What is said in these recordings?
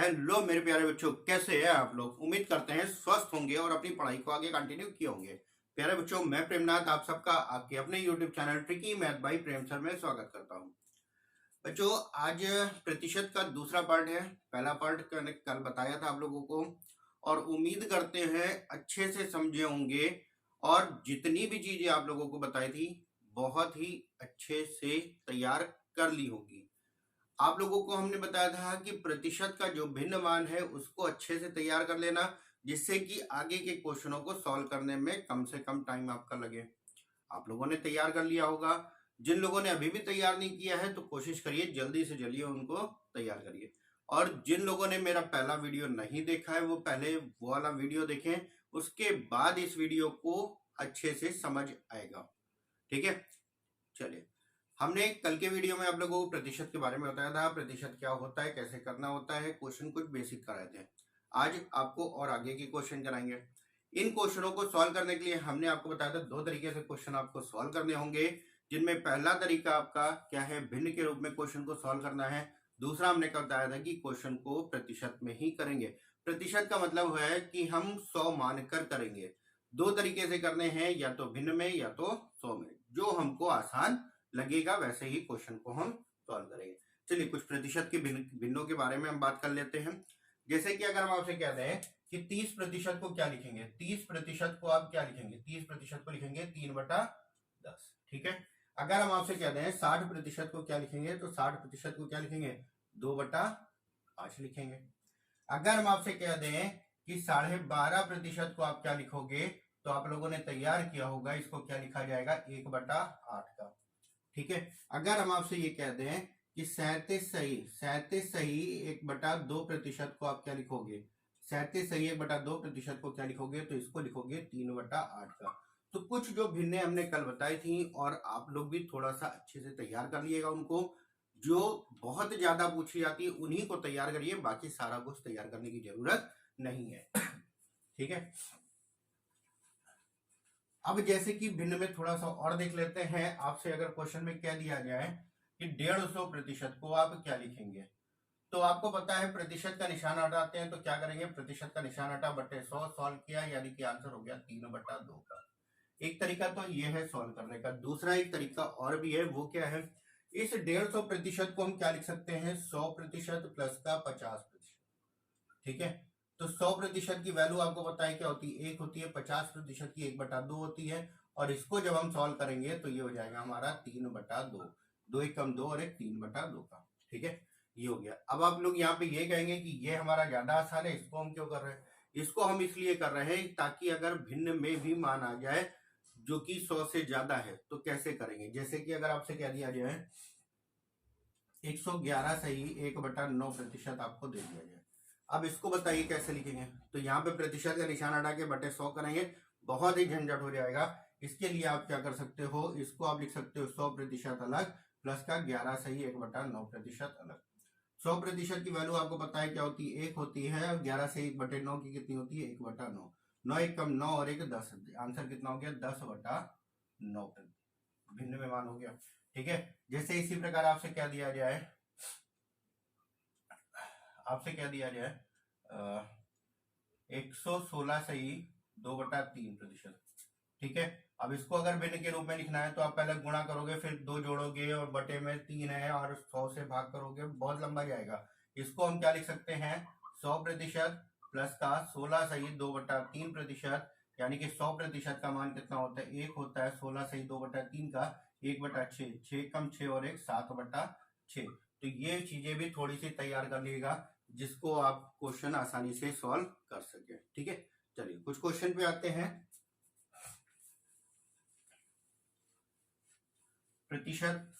Hello मेरे प्यारे बच्चों, कैसे हैं आप लोग। उम्मीद करते हैं स्वस्थ होंगे और अपनी पढ़ाई को आगे कंटिन्यू किए होंगे। प्यारे बच्चों, मैं प्रेमनाथ आप सबका आपके अपने YouTube channel tricky math by Prem sir में स्वागत करता हूं। बच्चों, आज प्रतिशत का दूसरा पार्ट है। पहला पार्ट कल बताया था आप लोगों को और उम्मीद करते हैं अच्छे से समझे होंगे और जितनी भी चीजें आप लोगों को बताई थी बहुत ही अच्छे से तैयार कर ली होगी। आप लोगों को हमने बताया था कि प्रतिशत का जो भिन्न मान है उसको अच्छे से तैयार कर लेना, जिससे कि आगे के क्वेश्चनों को सॉल्व करने में कम से कम टाइम आपका लगे। आप लोगों ने तैयार कर लिया होगा। जिन लोगों ने अभी भी तैयार नहीं किया है तो कोशिश करिए जल्दी से जल्दी उनको तैयार करिए। और जिन लोगों ने मेरा पहला वीडियो नहीं देखा है वो पहले वो वाला वीडियो देखें, उसके बाद इस वीडियो को अच्छे से समझ आएगा। ठीक है, चलिए। हमने कल के वीडियो में आप लोगों को प्रतिशत के बारे में बताया था, प्रतिशत क्या होता है, कैसे करना होता है, क्वेश्चन कुछ बेसिक कराए थे। आज आपको और आगे के क्वेश्चन कराएंगे। इन क्वेश्चनों को सॉल्व करने के लिए हमने आपको बताया था दो तरीके से क्वेश्चन आपको सॉल्व करने होंगे, जिनमें पहला तरीका आपका क्या है, भिन्न के रूप में क्वेश्चन को सॉल्व करना है। दूसरा हमने क्या बताया था कि क्वेश्चन को प्रतिशत में ही करेंगे। प्रतिशत का मतलब है कि हम 100 मानकर करेंगे। दो तरीके से करने हैं, या तो भिन्न में या तो 100 में, जो हमको आसान लगेगा वैसे ही क्वेश्चन को हम सॉल्व करेंगे। चलिए, कुछ प्रतिशत के भिन्नों के बारे में हम बात कर लेते हैं। जैसे कि अगर हम आपसे कहते हैं कि 30% को क्या लिखेंगे, 30% को आप क्या लिखेंगे, 30% को लिखेंगे 3/10। ठीक है। अगर हम आपसे कहते हैं 60% को क्या लिखेंगे, तो 60% को क्या लिखेंगे, 2/5 लिखेंगे। अगर हम आपसे कह दें कि 12.5% को आप क्या लिखोगे, तो आप लोगों ने तैयार किया होगा, इसको क्या लिखा जाएगा, 1/8 का। ठीक है। अगर हम आपसे ये कह दें कि 37 सही 1/2% को आप क्या लिखोगे, 37 सही 1/2% को क्या लिखोगे, तो इसको लिखोगे 3/8 का। तो कुछ जो भिन्ने हमने कल बताई थी और आप लोग भी थोड़ा सा अच्छे से तैयार कर लिएगा उनको। जो बहुत ज्यादा पूछी जाती है उन्हीं को तैयार करिए, बाकी सारा कुछ तैयार करने की जरूरत नहीं है। ठीक है। अब जैसे कि भिन्न में थोड़ा सा और देख लेते हैं। आपसे अगर क्वेश्चन में कह दिया जाए कि 150% को आप क्या लिखेंगे, तो आपको पता है प्रतिशत का निशान हटाते हैं, तो क्या करेंगे, प्रतिशत का निशान हटा बटे 100 सॉल्व किया, यानी कि आंसर हो गया 3/2 का। एक तरीका तो ये है सॉल्व करने का। दूसरा एक तरीका और भी है, वो क्या है, इस 150% को हम क्या लिख सकते हैं, 100% प्लस का 50%। ठीक है। तो 100% की वैल्यू आपको पता है क्या होती है, 1 होती है। 50% की 1/2 होती है। और इसको जब हम सॉल्व करेंगे तो ये हो जाएगा हमारा 3/2। 2 1 कम 2 और 1 3/2 का। ठीक है, ये हो गया। अब आप लोग यहाँ पे ये कहेंगे कि ये हमारा ज्यादा आसान है, इसको हम क्यों कर रहे हैं। इसको हम इसलिए कर रहे हैं ताकि अगर भिन्न में भी मान आ जाए जो कि 100 से ज्यादा है तो कैसे करेंगे। जैसे कि अगर आपसे कह दिया जाए 111 सही 1/9% आपको दे दिया जाए, अब इसको बताइए कैसे लिखेंगे। तो यहाँ पे प्रतिशत का निशान हटा के बटे 100 करेंगे, बहुत ही झंझट हो जाएगा। इसके लिए आप क्या कर सकते हो, इसको आप लिख सकते हो 100% अलग प्लस का 11 सही 1/9% अलग। 100% की वैल्यू आपको पता है क्या होती है, 1 होती है। और 11 से 1/9 की कितनी होती है, 1/9। 9 1 कम 9 और 1 10। आंसर कितना हो गया, 10/9। भिन्न में मान हो गया। ठीक है। जैसे इसी प्रकार आपसे क्या दिया जाए, आपसे क्या दिया जाए 116 सही 2/3%। ठीक है। अब इसको अगर भिन्न के रूप में लिखना है तो आप पहले गुणा करोगे, फिर 2 जोड़ोगे और बटे में 3 है और 100 से भाग करोगे, बहुत लंबा जाएगा। इसको हम क्या लिख सकते हैं, 100% प्लस का 16 सही 2/3%, यानी कि 100% का मान कितना होता है, 1 होता है। 16 सही 2/3 का 1/6, 6 कम 6 और 1 7/6। तो ये चीजें भी थोड़ी सी तैयार कर लीजिएगा, जिसको आप क्वेश्चन आसानी से सॉल्व कर सके। ठीक है। चलिए, कुछ क्वेश्चन पे आते हैं। प्रतिशत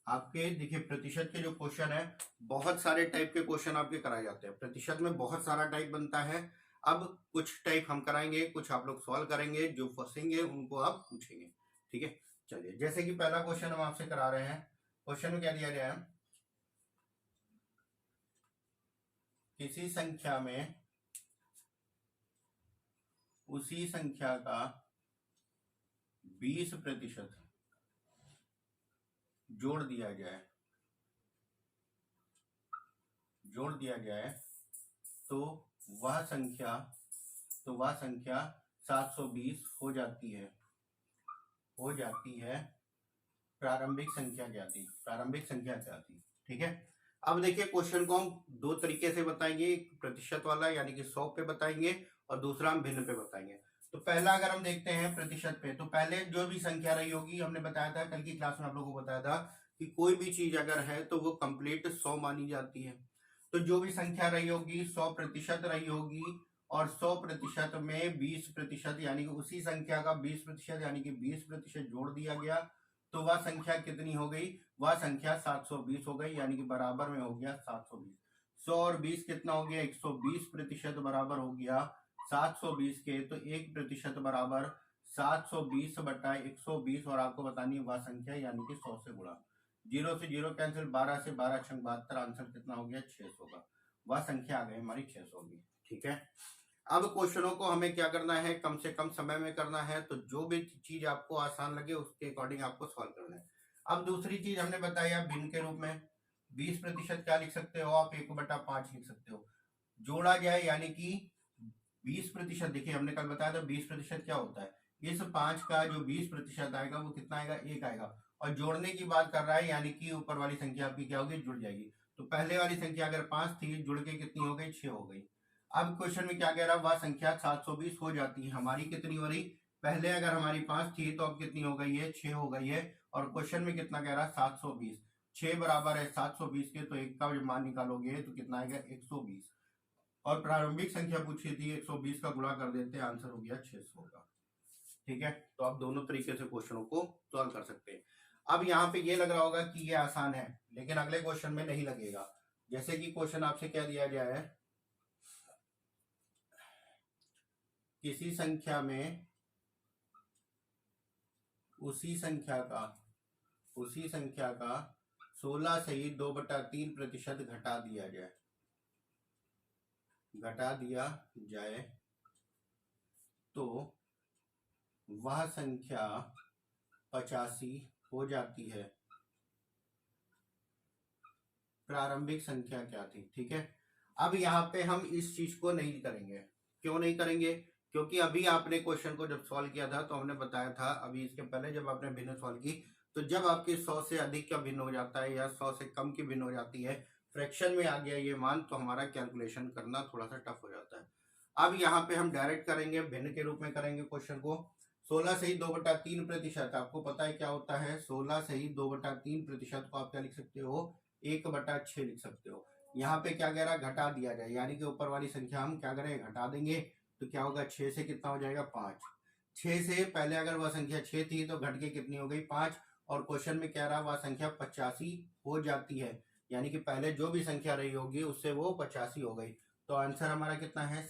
आपके देखिए, प्रतिशत के जो क्वेश्चन है, बहुत सारे टाइप के क्वेश्चन आपके कराए जाते हैं। प्रतिशत में बहुत सारा टाइप बनता है। अब कुछ टाइप हम कराएंगे, कुछ आप लोग सॉल्व करेंगे, जो फंसेंगे उनको आप पूछेंगे। ठीक है। चलिए, जैसे कि पहला क्वेश्चन हम आपसे करा रहे हैं। क्वेश्चन में क्या दिया गया है, किसी संख्या में उसी संख्या का 20% जोड़ दिया जाए तो वह संख्या 720 हो जाती है। प्रारंभिक संख्या क्या थी? ठीक है। अब देखिए क्वेश्चन को हम दो तरीके से बताएंगे, एक प्रतिशत वाला यानी कि 100 पे बताएंगे और दूसरा हम भिन्न पे बताएंगे। तो पहला अगर हम देखते हैं प्रतिशत पे, तो पहले जो भी संख्या रही होगी, हमने बताया था कल की क्लास में आप लोगों को बताया था कि कोई भी चीज अगर है तो वो कंप्लीट 100 मानी जाती है। तो जो भी संख्या रही होगी 100% रही होगी, और 100% में 20% यानी कि उसी संख्या का 20% यानी कि 20% जोड़ दिया गया, तो वह संख्या कितनी हो गई? वह संख्या 720 हो गई, यानी कि बराबर में हो गया 720। 100 और 20 कितना हो गया? 120% बराबर हो गया 720 के। तो 1% बराबर 720 बटा 120, और आपको बतानी है वह संख्या यानी कि 100 से गुणा। 0 से 0 कैंसिल, 12 से 12 छंग 72, आंसर कितना हो गया? 600 का। वह संख्या आ गई हमारी 600 की। ठीक है। अब क्वेश्चनों को हमें क्या करना है? कम से कम समय में करना है। तो जो भी चीज आपको आसान लगे उसके अकॉर्डिंग आपको सॉल्व करना है। अब दूसरी चीज हमने बताई आप भिन्न के रूप में 20% क्या लिख सकते हो आप? 1/5 लिख सकते हो। जोड़ा जाए यानी कि 20%, देखिए हमने कल बताया था 20% क्या होता है, इस 5 का जो 20% आएगा वो कितना आएगा? 1 आएगा। और जोड़ने की बात कर रहा है यानी कि ऊपर वाली संख्या आपकी क्या होगी? जुड़ जाएगी। तो पहले वाली संख्या अगर 5 थी, जुड़ के कितनी हो गई? 6 हो गई। अब क्वेश्चन में क्या कह रहा है? वह संख्या 720 हो जाती है। हमारी कितनी हो रही? पहले अगर हमारी 5 थी तो अब कितनी हो गई है? 6 हो गई है। और क्वेश्चन में कितना कह रहा है? 720। 6 बराबर है 720 के, तो एक का मान निकालोगे तो कितना आएगा? 120। और प्रारंभिक संख्या पूछी थी, 120 का गुणा कर देते हैं, आंसर हो गया 600 का। ठीक है। तो आप दोनों तरीके से क्वेश्चनों को सॉल्व कर सकते हैं। अब यहाँ पे ये लग रहा होगा कि ये आसान है, लेकिन अगले क्वेश्चन में नहीं लगेगा। जैसे कि क्वेश्चन आपसे क्या दिया गया है, किसी संख्या में उसी संख्या का 16 से ही 2/3% घटा दिया जाए तो वह संख्या 85 हो जाती है। प्रारंभिक संख्या क्या थी? ठीक है। अब यहाँ पे हम इस चीज को नहीं करेंगे। क्यों नहीं करेंगे? क्योंकि अभी आपने क्वेश्चन को जब सॉल्व किया था तो हमने बताया था, अभी इसके पहले जब आपने भिन्न सॉल्व की, तो जब आपके 100 से अधिक का भिन्न हो जाता है या 100 से कम की भिन्न हो जाती है, फ्रैक्शन में आ गया ये मान, तो हमारा कैलकुलेशन करना थोड़ा सा टफ हो जाता है। अब यहाँ पे हम डायरेक्ट करेंगे, भिन्न के रूप में करेंगे क्वेश्चन को। 16 से ही 2/3%, आपको पता है क्या होता है? 16 से ही 2/3% को आप क्या लिख सकते हो? 1/6 लिख सकते हो। यहाँ पे क्या कह रहा है? घटा दिया जाए, यानी कि ऊपर वाली संख्या हम क्या करें? घटा देंगे। तो क्या होगा? 6 से कितना हो जाएगा? 5। 6 से पहले अगर वह संख्या 6 थी तो घट के कितनी हो गई? 5। और क्वेश्चन में कह रहा वह संख्या 85 हो जाती है, यानी कि पहले जो भी संख्या रही होगी उससे वो 85 हो गई। तो आंसर हमारा कितना है?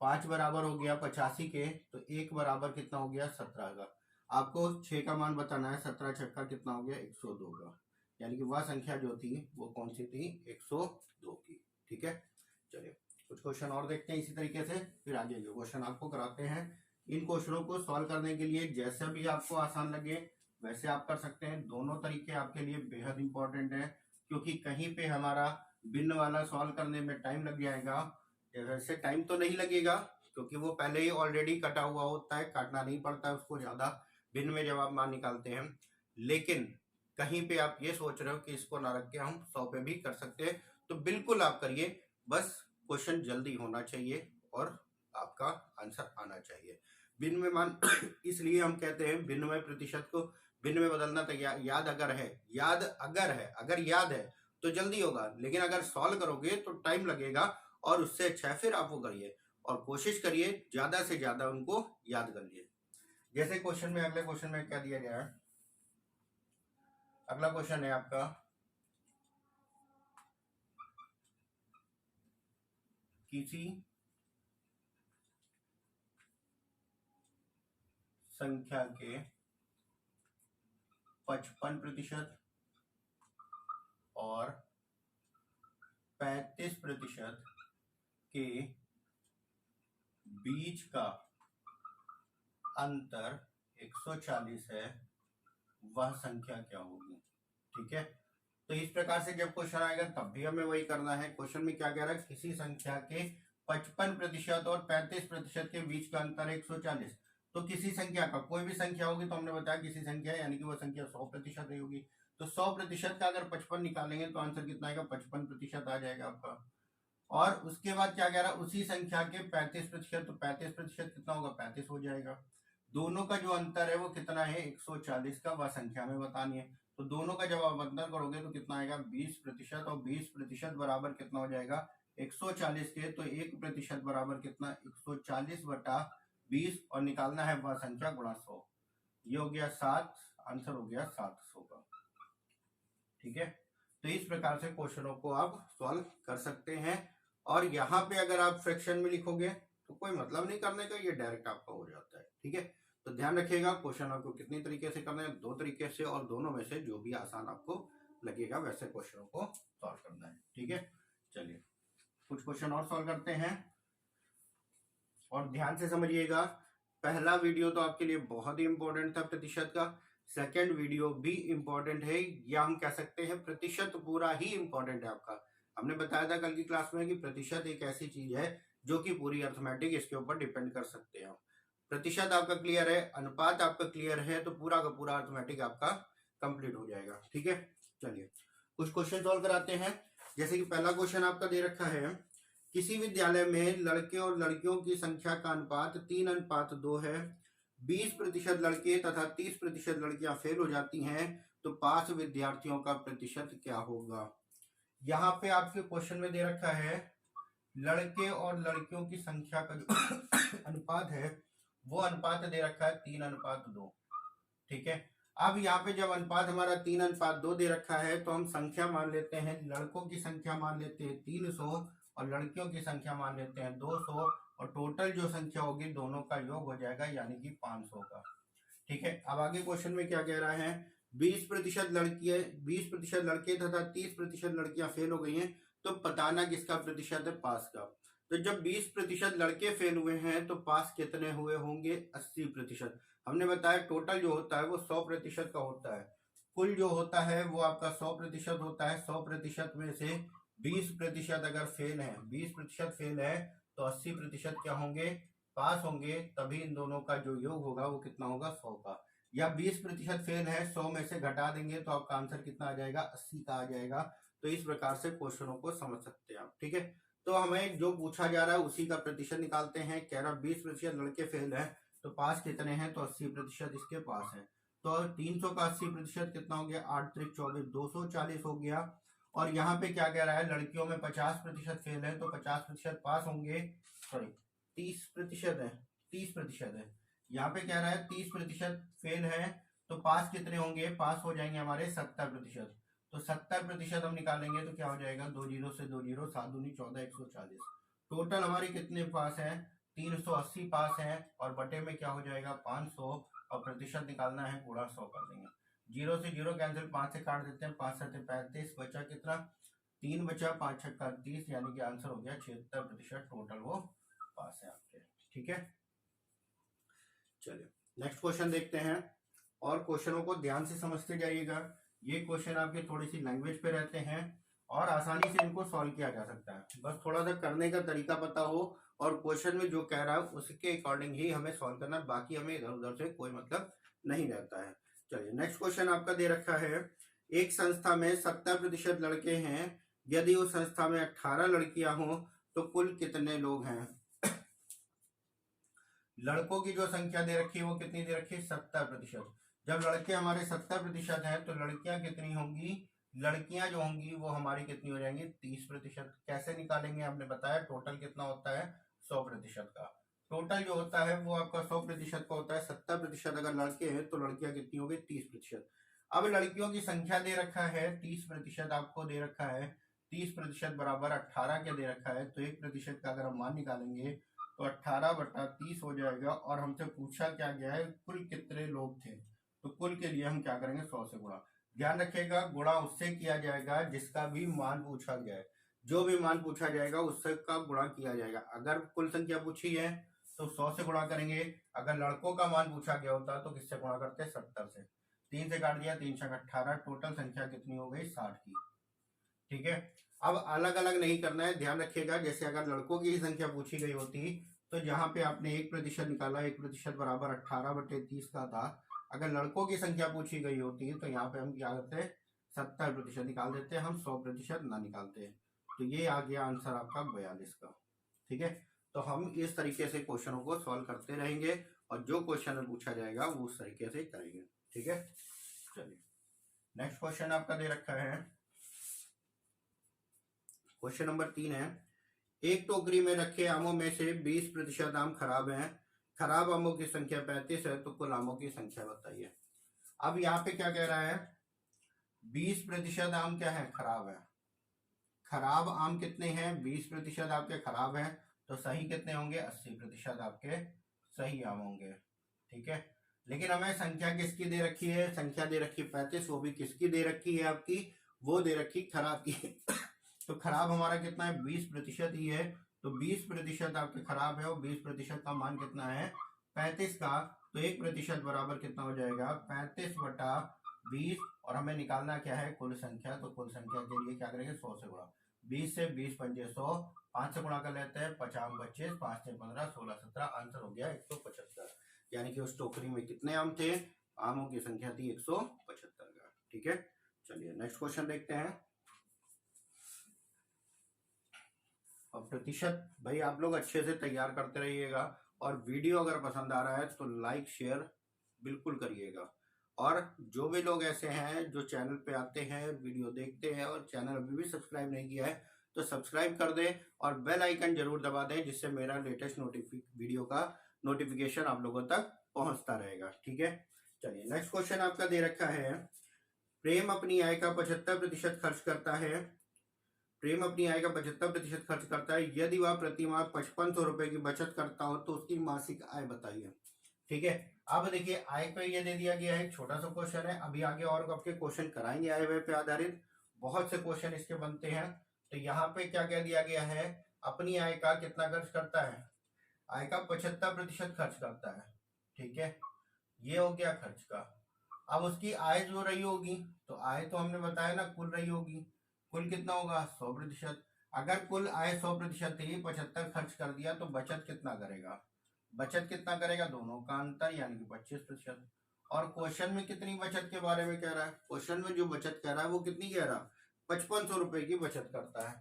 5 बराबर हो गया 85 के, तो 1 बराबर कितना हो गया? 17 का। आपको 6 का मान बताना है। 17 छक्का कितना हो गया? 102 का। यानी कि वह संख्या जो थी वो कौन सी थी? 102 की। ठीक है। चलिए कुछ क्वेश्चन और देखते हैं इसी तरीके से, फिर आगे जो क्वेश्चन आपको कराते हैं। इन क्वेश्चनों को सॉल्व करने के लिए जैसा भी आपको आसान लगे वैसे आप कर सकते हैं। दोनों तरीके आपके लिए बेहद इंपॉर्टेंट है, क्योंकि कहीं पे हमारा भिन्न वाला सॉल्व करने में टाइम लग जाएगा। वैसे टाइम तो नहीं लगेगा, क्योंकि वो पहले ही ऑलरेडी कटा हुआ होता है, काटना नहीं पड़ता है उसको ज्यादा भिन्न में जब आप मान निकालते हैं। लेकिन कहीं पे आप ये सोच रहे हो कि इसको ना रख के हम 100 पे भी कर सकते हैं, तो बिल्कुल आप करिए। बस क्वेश्चन जल्दी होना चाहिए और आपका आंसर आना चाहिए। भिन्न में मान इसलिए हम कहते हैं भिन्न में प्रतिशत को भिन्न में बदलना तैयार, याद अगर याद है तो जल्दी होगा, लेकिन अगर सॉल्व करोगे तो टाइम लगेगा। और उससे अच्छा है फिर आप वो करिए और कोशिश करिए ज्यादा से ज्यादा उनको याद कर लिए। जैसे क्वेश्चन में, अगले क्वेश्चन में क्या दिया गया है? अगला क्वेश्चन है आपका, किसी संख्या के 55% और 35% के बीच का अंतर 140 है, वह संख्या क्या होगी? ठीक है। तो इस प्रकार से जब क्वेश्चन आएगा तब भी हमें वही करना है। क्वेश्चन में क्या कह रहा है, किसी संख्या के 55% और 35% के बीच का अंतर है 140। तो किसी संख्या का, कोई भी संख्या होगी तो हमने बताया किसी संख्या यानी कि वो संख्या 100% रही होगी। तो 100% का अगर 55 निकालेंगे तो आंसर कितना आएगा, 55% आ जाएगा आपका। और उसके बाद क्या कह रहा है, उसी संख्या के 35%, तो 35% कितना होगा, 35 हो जाएगा। दोनों का जो अंतर है वो कितना है, 140 का, वह संख्या में बतानी है। तो दोनों का जब आप अंतर करोगे तो कितना आएगा, 20%, और 20% बराबर कितना हो जाएगा, 140 के। तो 1% बराबर कितना, 140/20, और निकालना है वह संख्या गुणा 100। ये हो गया 7, आंसर हो गया 700 का। ठीक है, तो इस प्रकार से क्वेश्चनों को आप सॉल्व कर सकते हैं। और यहाँ पे अगर आप फ्रैक्शन में लिखोगे तो कोई मतलब नहीं करने का, ये डायरेक्ट आपका हो जाता है। ठीक है, तो ध्यान रखिएगा क्वेश्चन आपको कितनी तरीके से करना है, 2 तरीके से, और दोनों में से जो भी आसान आपको लगेगा वैसे क्वेश्चनों को सॉल्व करना है। ठीक है, चलिए कुछ क्वेश्चन और सॉल्व करते हैं और ध्यान से समझिएगा। पहला वीडियो तो आपके लिए बहुत ही इंपॉर्टेंट था प्रतिशत का, सेकंड वीडियो भी इंपॉर्टेंट है, या हम कह सकते हैं प्रतिशत पूरा ही इंपॉर्टेंट है आपका। हमने बताया था कल की क्लास में कि प्रतिशत एक ऐसी चीज है जो कि पूरी अर्थमेटिक इसके ऊपर डिपेंड कर सकते हैं। प्रतिशत आपका क्लियर है, अनुपात आपका क्लियर है, तो पूरा का पूरा अर्थमेटिक आपका कंप्लीट हो जाएगा। ठीक है, चलिए कुछ क्वेश्चन सॉल्व कराते हैं। जैसे कि पहला क्वेश्चन आपका दे रखा है, किसी विद्यालय में लड़के और लड़कियों की संख्या का अनुपात 3:2 है। 20% लड़के तथा 30% लड़कियां फेल हो जाती हैं, तो पास विद्यार्थियों का प्रतिशत क्या होगा। यहाँ पे आपके क्वेश्चन में दे रखा है लड़के और लड़कियों की संख्या का जो अनुपात है वो अनुपात दे रखा है 3:2। ठीक है, अब यहाँ पे जब अनुपात हमारा 3:2 दे रखा है तो हम संख्या मान लेते हैं, लड़कों की संख्या मान लेते हैं 300 और लड़कियों की संख्या मान लेते हैं 200, और टोटल जो संख्या होगी दोनों का योग हो जाएगा यानी कि 500 का। ठीक है, अब आगे क्वेश्चन में क्या कह रहा है, 20% लड़कियां, 20% लड़के तथा 30% लड़कियां फेल हो गई हैं, तो बताना किसका प्रतिशत है, पास का। तो जब 20% लड़के फेल हुए हैं तो पास कितने हुए होंगे, 80%। हमने बताया टोटल जो होता है वो 100% का होता है, कुल जो होता है वो आपका 100% होता है। 100% में से 20% अगर फेल है, 20% फेल है, तो 80% क्या होंगे, पास होंगे। तभी इन दोनों का जो योग होगा वो कितना होगा, 100 का। या 20% फेल है, 100 में से घटा देंगे तो आपका आंसर कितना आ जाएगा, 80 का आ जाएगा। तो इस प्रकार से क्वेश्चनों को समझ सकते हैं आप। ठीक है, तो हमें जो पूछा जा रहा है उसी का प्रतिशत निकालते हैं। कह रहा 20% लड़के फेल है, तो पास कितने हैं, तो 80% इसके पास है। तो 300 का 80% कितना हो गया, 8 3 24, 240 हो गया। और यहाँ पे क्या कह रहा है, लड़कियों में 50% फेल है, तो 50% पास होंगे, सॉरी 30% है, 30% है। यहाँ पे कह रहा है 30% फेल है, तो पास कितने होंगे, पास हो जाएंगे हमारे 70%। तो 70% हम निकालेंगे तो क्या हो जाएगा, 2 0 से 2 0, 7 दूनी 14, 140। टोटल हमारे कितने पास है, 380 पास है, और बटे में क्या हो जाएगा 500, और प्रतिशत निकालना है, गुणा 100 कर देंगे। 0 से 0 कैंसिल, 5 से काट देते हैं, 5 7 35, बचा कितना, 3 बचा, 5 6 30, यानी कि आंसर हो गया 76% टोटल वो पास है आपके। ठीक है, चलिए नेक्स्ट क्वेश्चन देखते हैं, और क्वेश्चनों को ध्यान से समझते जाइएगा। ये क्वेश्चन आपके थोड़ी सी लैंग्वेज पे रहते हैं और आसानी से इनको सॉल्व किया जा सकता है, बस थोड़ा सा करने का तरीका पता हो और क्वेश्चन में जो कह रहा है उसके अकॉर्डिंग ही हमें सॉल्व करना है, बाकी हमें इधर उधर से कोई मतलब नहीं रहता है। चलिए नेक्स्ट क्वेश्चन आपका दे रखा है, एक संस्था में 70% लड़के हैं, यदि उस संस्था में 18 लड़कियां हों तो कुल कितने लोग हैं। लड़कों की जो संख्या दे रखी है वो कितनी दे रखी है, 70%। जब लड़के हमारे 70% हैं तो लड़कियां कितनी होंगी, लड़कियां जो होंगी वो हमारी कितनी हो जाएंगी, 30%। कैसे निकालेंगे, हमने बताया टोटल कितना होता है, 100% का। टोटल जो होता है वो आपका 100% का होता है। 70% अगर लड़के हैं तो लड़कियां कितनी होगी, 30%। अब लड़कियों की संख्या दे रखा है 30% आपको दे रखा है, 30% बराबर 18 के दे रखा है, तो 1% का अगर हम मान निकालेंगे तो 18/30 हो जाएगा। और हमसे पूछा क्या गया है, कुल कितने लोग थे, तो कुल के लिए हम क्या करेंगे, 100 से गुणा। ध्यान रखिएगा गुणा उससे किया जाएगा जिसका भी मान पूछा गया है, जो भी मान पूछा जाएगा उससे का गुणा किया जाएगा। अगर कुल संख्या पूछी है तो 100 से गुणा करेंगे, अगर लड़कों का मान पूछा गया होता तो किससे गुणा करते, 70 से। 3 से काट दिया, 3 से 18, टोटल संख्या कितनी हो गई 60 की। ठीक है, अब अलग अलग नहीं करना है, ध्यान रखिएगा। जैसे अगर लड़कों की ही संख्या पूछी गई होती तो जहां पे आपने 1% निकाला, 1% बराबर 18/30 का था। अगर लड़कों की संख्या पूछी गई होती तो यहाँ पे हम क्या करते हैं, 70% निकाल देते हैं, हम 100% ना निकालते। तो ये आ गया आंसर आपका 42 का। ठीक है, तो हम इस तरीके से क्वेश्चनों को सॉल्व करते रहेंगे और जो क्वेश्चन पूछा जाएगा वो उस तरीके से करेंगे। ठीक है, चलिए नेक्स्ट क्वेश्चन आपका दे रखा है, क्वेश्चन नंबर 3 है, एक टोकरी में रखे आमों में से 20% आम खराब हैं, खराब आमों की संख्या 35 है, तो कुल आमों की संख्या बताइए। अब यहाँ पे क्या कह रहा है, 20% आम क्या है, खराब है। खराब आम कितने हैं, 20% आपके खराब हैं, तो सही कितने होंगे, 80% आपके सही आम होंगे। ठीक है, लेकिन हमें संख्या किसकी दे रखी है, संख्या दे रखी है 35, वो भी किसकी दे रखी है आपकी, वो दे रखी खराब की। तो खराब हमारा कितना है, 20% ही है, तो 20% आपके खराब है और 20% का मान कितना है, 35 का। तो 1% बराबर कितना हो जाएगा, 35/20, और हमें निकालना क्या है, कुल संख्या। तो कुल संख्या के लिए क्या करेंगे, 100 से गुणा, 20 से 20 पंजे 100, 5 से गुणा कर लेते हैं, 50 25, 5 से 15, 16 17, आंसर हो गया 175। यानी कि उस टोकरी में कितने आम थे, आमों की संख्या थी 175 का। ठीक है, चलिए नेक्स्ट क्वेश्चन देखते हैं। और प्रतिशत भाई आप लोग अच्छे से तैयार करते रहिएगा, और वीडियो अगर पसंद आ रहा है तो लाइक शेयर बिल्कुल करिएगा। और जो भी लोग ऐसे हैं जो चैनल पे आते हैं, वीडियो देखते हैं और चैनल अभी भी सब्सक्राइब नहीं किया है, तो सब्सक्राइब कर दें और बेल आइकन जरूर दबा दें, जिससे मेरा लेटेस्ट वीडियो का नोटिफिकेशन आप लोगों तक पहुंचता रहेगा। ठीक है, चलिए नेक्स्ट क्वेश्चन आपका दे रखा है, प्रेम अपनी आय का 75% खर्च करता है, प्रेम अपनी आय का 75% खर्च करता है, यदि वह प्रति माह 5500 रुपए की बचत करता हो तो उसकी मासिक आय बताइए। ठीक है, अब देखिए आय पे ये दे दिया गया है, छोटा सा क्वेश्चन है, अभी आगे और आपके क्वेश्चन कराएंगे आय व्यय पे आधारित, बहुत से क्वेश्चन इसके बनते हैं। तो यहाँ पे क्या क्या दिया गया है, अपनी आय का कितना खर्च करता है, आय का 75% खर्च करता है। ठीक है, ये हो गया खर्च का। अब उसकी आय जो रही होगी, तो आय तो हमने बताया ना कुल रही होगी, कुल कितना होगा, 100%। अगर कुल आय 100% थी, 75 खर्च कर दिया, तो बचत कितना करेगा, बचत कितना करेगा, दोनों का अंतर यानी कि 25%। और क्वेश्चन में कितनी बचत के बारे में कह रहा है, क्वेश्चन में जो बचत कह रहा है वो कितनी कह रहा है, 5500 रुपए की बचत करता है।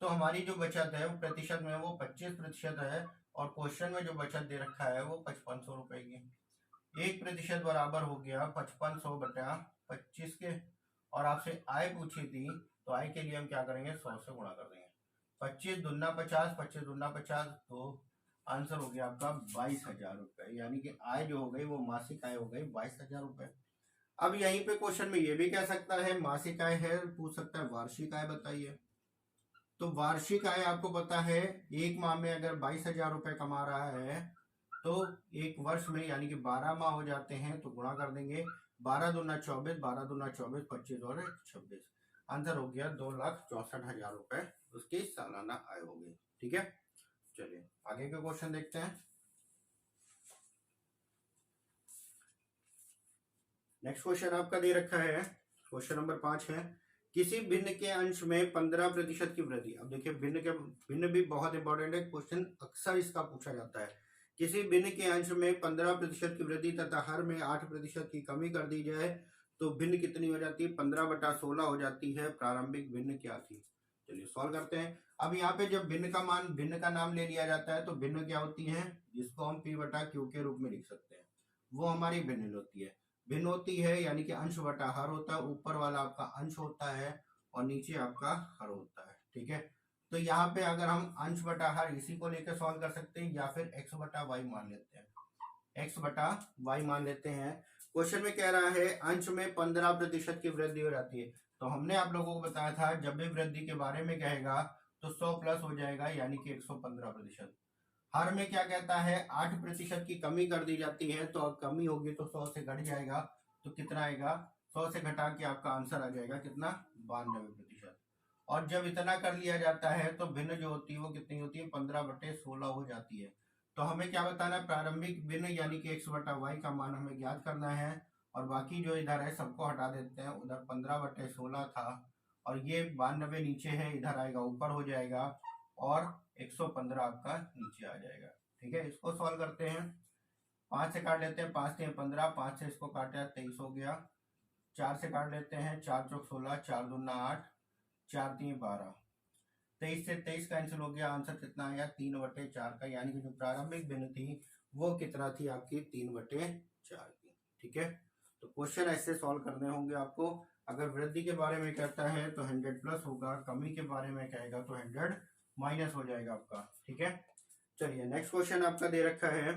तो हमारी जो बचत है वो प्रतिशत में वो 25% है, और क्वेश्चन में जो बचत दे रखा है वो 5500 रुपए की। 1% बराबर हो गया 5500/25 के। और आपसे आय पूछी थी, तो आय के लिए हम क्या करेंगे, 100 से गुणा कर देंगे, 25 दूना 50, 25 दूना 50, तो आंसर हो गया आपका 22,000 रुपए। यानी कि आय जो हो गई वो मासिक आय हो गई 22,000 रुपए। अब यहीं पे क्वेश्चन में ये भी कह सकता है मासिक आय है, पूछ सकता है वार्षिक आय बताइए। तो वार्षिक आय आपको पता है, एक माह में अगर 22,000 रुपए कमा रहा है, तो एक वर्ष में यानी कि 12 माह हो जाते हैं, तो गुणा कर देंगे, 12 दूना 24, 12 दूना 24, 25 और 26, आंसर हो गया 2,64,000 रुपए उसकी सालाना आय होगी। ठीक है, चलिए आगे का क्वेश्चन देखते हैं। नेक्स्ट क्वेश्चन आपका दे रखा है, क्वेश्चन नंबर 5 है, किसी भिन्न के अंश में 15% की वृद्धि। अब देखिए भिन्न भी बहुत इंपॉर्टेंट है, क्वेश्चन अक्सर इसका पूछा जाता है। किसी भिन्न के अंश में 15% की वृद्धि तथा हर में 8% की कमी कर दी जाए तो भिन्न कितनी हो जाती है, 15/16 हो जाती है। प्रारंभिक भिन्न क्या थी, चलिए सॉल्व करते हैं। अब यहाँ पे जब भिन्न का मान, भिन्न का नाम ले लिया जाता है, तो भिन्न क्या होती है, जिसको हम P/Q के रूप में लिख सकते हैं, वो हमारी भिन्न होती है। भिन्न होती है यानी कि अंश बटा हर होता है, ऊपर वाला आपका अंश होता है और नीचे आपका हर होता है। ठीक है, तो यहाँ पे अगर हम अंश बटा हर इसी को लेकर सॉल्व कर सकते हैं, या फिर x/y मान लेते हैं, x/y मान लेते हैं। क्वेश्चन में कह रहा है अंश में 15% की वृद्धि हो जाती है, तो हमने आप लोगों को बताया था जब भी वृद्धि के बारे में कहेगा तो 100 प्लस हो जाएगा, यानी कि 115%। हर में क्या कहता है, 8% की कमी कर दी जाती है, तो अब कमी होगी तो 100 से घट जाएगा, तो कितना आएगा, 100 से घटा के आपका आंसर आ जाएगा कितना, 92%। और जब इतना कर लिया जाता है तो भिन्न जो होती है वो कितनी होती है, 15/16 हो जाती है। तो हमें क्या बताना है, प्रारंभिक भिन्न यानी कि x/y का मान हमें ज्ञात करना है, और बाकी जो इधर है सबको हटा देते हैं। उधर 15/16 था और ये 92 नीचे है, इधर आएगा ऊपर हो जाएगा और 115 आपका नीचे आ जाएगा। ठीक है, इसको सॉल्व करते हैं। 5 से काट लेते हैं, 5 से 15, 5 से इसको काटा 23 हो गया। 4 से काट लेते हैं, 4 चौक 16, 4 दूना 8, 4 3 12। 23 से 23 कैंसिल हो गया। आंसर कितना आया? 3/4 का, यानी कि जो प्रारंभिक भिन्न थी वो कितना थी आपकी? 3/4 की। ठीक है, तो क्वेश्चन ऐसे सॉल्व करने होंगे आपको। अगर वृद्धि के बारे में कहता है तो 100 प्लस होगा, कमी के बारे में कहेगा तो 100 माइनस हो जाएगा आपका। ठीक है, चलिए नेक्स्ट क्वेश्चन आपका दे रखा है।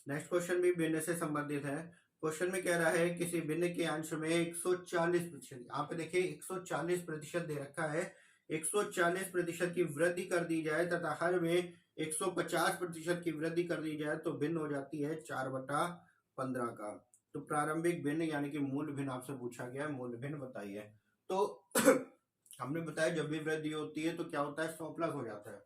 नेक्स्ट क्वेश्चन भी भिन्न से संबंधित है। क्वेश्चन में कह रहा है किसी भिन्न के अंश में 140%, यहाँ पे देखिए 140% दे रखा है, 140% की वृद्धि कर दी जाए तथा हर में 150% की वृद्धि कर दी जाए तो भिन्न हो जाती है 4/15 का। तो प्रारंभिक भिन्न यानी कि मूल भिन्न आपसे पूछा गया है, मूल भिन्न बताइए। तो हमने बताया जब भी वृद्धि होती है तो क्या होता है? 100 प्लस हो जाता है।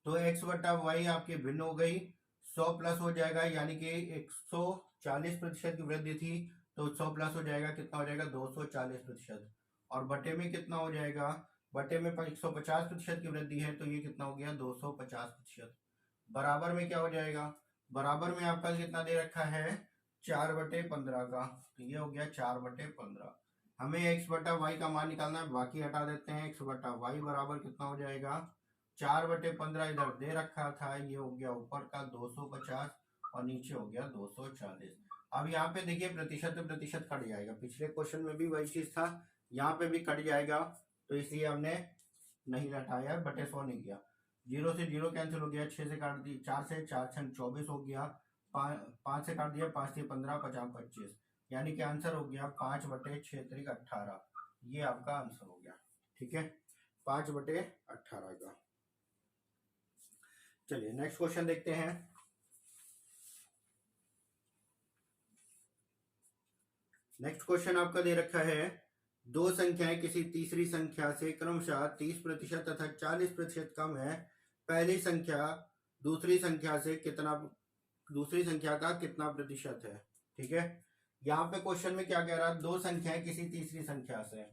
तो x/y आपकी भिन्न हो गई, 100 प्लस हो जाएगा, यानी कि 140% की वृद्धि थी तो 100 प्लस हो जाएगा, कितना हो जाएगा? 240%। और बटे में कितना हो जाएगा? बटे में 150% की वृद्धि है तो ये कितना हो गया? 250%। बराबर में क्या हो जाएगा? बराबर में आपका कितना दे रखा है? 4/15 का, तो ये हो गया 4/15। हमें x/y का मान निकालना है, बाकी हटा देते हैं। x/y बराबर कितना हो जाएगा? 4/15 इधर दे रखा था, ये हो गया ऊपर का 250 और नीचे हो गया 240। अब यहाँ पे देखिए प्रतिशत पे प्रतिशत कट जाएगा, पिछले क्वेश्चन में भी वही चीज था, यहाँ पे भी कट जाएगा, तो इसलिए हमने नहीं हटाया, बटे 100 नहीं किया। 0 से 0 कैंसिल हो गया, 6 से काट दी, 4 से 4 6 24 हो गया, 5 से काट दिया, 5 से 15 50 25, यानी कि आंसर हो गया 5/6 18। ये आपका आंसर हो गया। ठीक है, 5/18 का। चलिए नेक्स्ट क्वेश्चन देखते हैं। नेक्स्ट क्वेश्चन आपका दे रखा है, दो संख्याएं किसी तीसरी संख्या से क्रमशः 30% तथा 40% कम है। पहली संख्या दूसरी संख्या से कितना, दूसरी संख्या का कितना प्रतिशत है? ठीक है, यहाँ पे क्वेश्चन में क्या कह रहा है? दो संख्याएं किसी तीसरी संख्या से।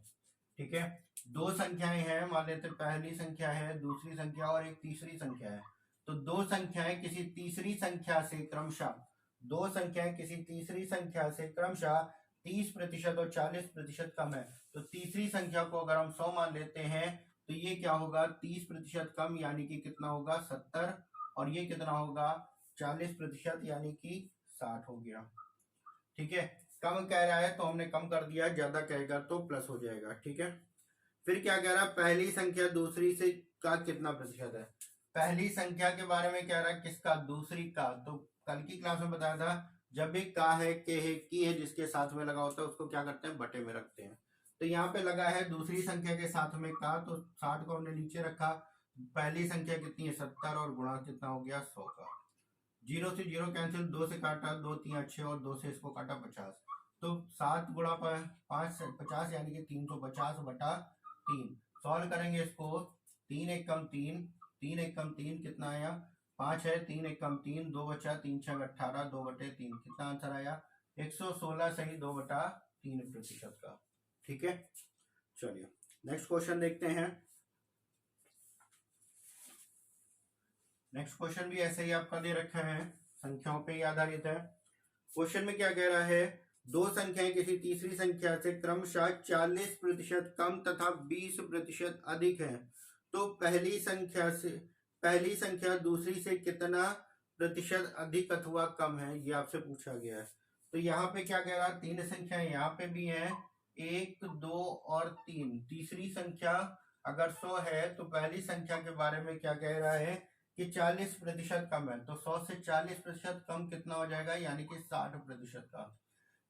ठीक है, दो संख्याएं हैं, मान लेते पहली संख्या है, दूसरी संख्या और एक तीसरी संख्या है। तो दो संख्याएं किसी तीसरी संख्या से क्रमशः, दो संख्याएं किसी तीसरी संख्या से क्रमशः 30% और 40% कम है। तो तीसरी संख्या को अगर हम 100 मान लेते हैं तो ये क्या होगा? 30% कम, यानी कि कितना होगा? 70, और ये कितना होगा? 40%, यानी कि 60 हो गया। ठीक है, कम कह रहा है तो हमने कम कर दिया, ज्यादा कहेगा तो प्लस हो जाएगा। ठीक है, फिर क्या कह रहा है? पहली संख्या दूसरी से का कितना प्रतिशत है? पहली संख्या के बारे में कह रहा है किसका? दूसरी का। तो कल की क्लास में बताया था, जब भी का है, के है, की है जिसके साथ में लगा होता है उसको क्या करते हैं? बटे में रखते हैं। तो यहाँ पे लगा है दूसरी संख्या के साथ में का, तो 60 को हमने नीचे रखा। पहली संख्या कितनी है? 70, और गुणा कितना हो गया? 100 का। 0 से 0 कैंसिल, 2 से काटा, 2 3 अच्छे, और 2 से इसको काटा 50। तो 7 गुणा 5 50, यानी कि 350/3। सॉल्व करेंगे इसको, 3 1 कम 3, 3 1 कम 3 कितना आया? 5 है, 3 1 कम 3, 2 बचा, 3 6 18, 2/3 कितना आंसर आया? 116 सही 2/3% का। ठीक है, चलिए नेक्स्ट क्वेश्चन देखते हैं। नेक्स्ट क्वेश्चन भी ऐसे ही आपका दे रखा है, संख्याओं पे ही आधारित है। क्वेश्चन में क्या कह रहा है? दो संख्याएं किसी तीसरी संख्या से क्रमशः 40% कम तथा 20% अधिक है। तो पहली संख्या दूसरी से कितना प्रतिशत अधिक अथवा कम है, ये आपसे पूछा गया है। तो यहाँ पे क्या कह रहा है? तीन संख्याएं यहाँ पे भी हैं, 1 2 और 3। तीसरी संख्या अगर 100 है तो पहली संख्या के बारे में क्या कह रहा है कि 40% कम है। तो 100 से 40% कम कितना हो जाएगा? यानी कि 60% का।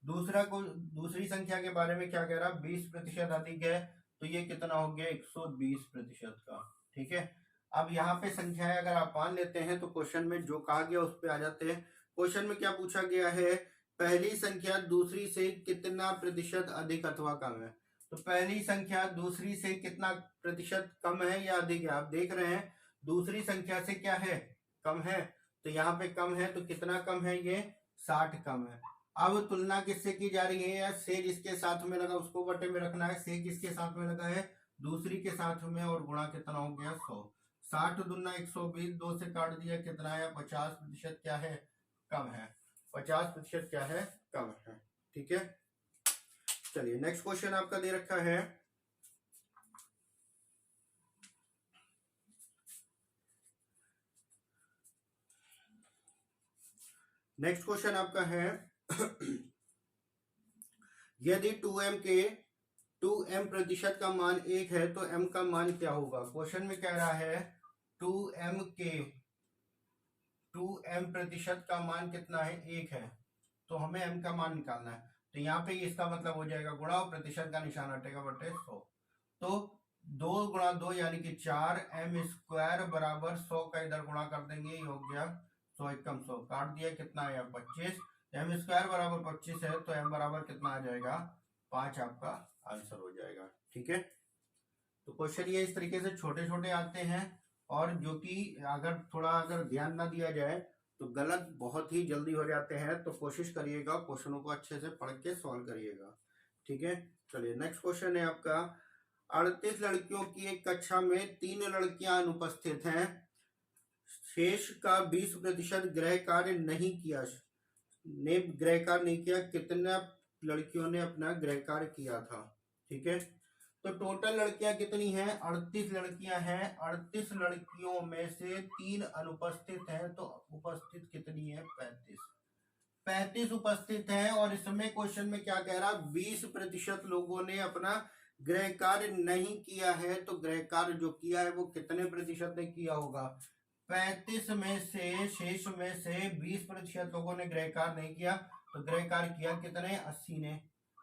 दूसरी संख्या के बारे में क्या कह रहा है? 20% अधिक है, तो ये कितना हो गया? 120% का। ठीक है, अब यहाँ पे संख्याएं अगर आप मान लेते हैं तो क्वेश्चन में जो कहा गया उस पर आ जाते हैं। क्वेश्चन में क्या पूछा गया है? पहली संख्या दूसरी से कितना प्रतिशत अधिक अथवा कम है। तो पहली संख्या दूसरी से कितना प्रतिशत कम है या अधिक है? आप देख रहे हैं दूसरी संख्या से क्या है? कम है। तो यहाँ पे कम है, तो कितना कम है? ये 60 कम है। अब तुलना किससे की जा रही है? से जिसके साथ में लगा उसको बटे में रखना है, से किसके साथ में लगा है? दूसरी के साथ में, और गुणा कितना हो गया? 100। 60 दूना 120, 2 से काट दिया, कितना है? 50% क्या है? कम है। 50% क्या है? कम है। ठीक है, चलिए नेक्स्ट क्वेश्चन आपका दे रखा है। नेक्स्ट क्वेश्चन आपका है यदि 2m प्रतिशत का मान 1 है तो m का मान क्या होगा? क्वेश्चन में कह रहा है 2m प्रतिशत का मान कितना है? 1 है, तो हमें m का मान निकालना है। तो यहाँ पे इसका मतलब हो जाएगा गुणा, और प्रतिशत का निशान हटेगा बटे 100। तो 2 गुणा 2 यानी कि 4, m स्क्वायर बराबर 100 का इधर गुणा कर देंगे, ये हो गया 100 एकम 100, काट दिया, कितना आया? 25। m स्क्वायर बराबर 25 है, तो m बराबर कितना आ जाएगा? 5 आपका आंसर हो जाएगा। ठीक है, तो क्वेश्चन ये इस तरीके से छोटे छोटे आते हैं, और जो कि अगर ध्यान ना दिया जाए तो गलत बहुत ही जल्दी हो जाते हैं। तो कोशिश करिएगा क्वेश्चनों को अच्छे से पढ़ के सॉल्व करिएगा। ठीक है, चलिए नेक्स्ट क्वेश्चन है आपका 38 लड़कियों की एक कक्षा में 3 लड़कियां अनुपस्थित हैं, शेष का 20% गृह कार्य नहीं किया, कितना लड़कियों ने अपना गृह कार्य किया था? ठीक है, तो टोटल लड़कियां कितनी हैं? 38 लड़कियां हैं। 38 लड़कियों में से 3 अनुपस्थित हैं, तो उपस्थित कितनी है? 35। 35 उपस्थित हैं, और इसमें क्वेश्चन में क्या कह रहा? 20% लोगों ने अपना गृह कार्य नहीं किया है। तो गृह कार्य जो किया है वो कितने प्रतिशत ने किया होगा? 35 में से, शेष में से 20% लोगों ने गृह कार्य नहीं किया, तो गृह कार्य किया कितने? 80 ने,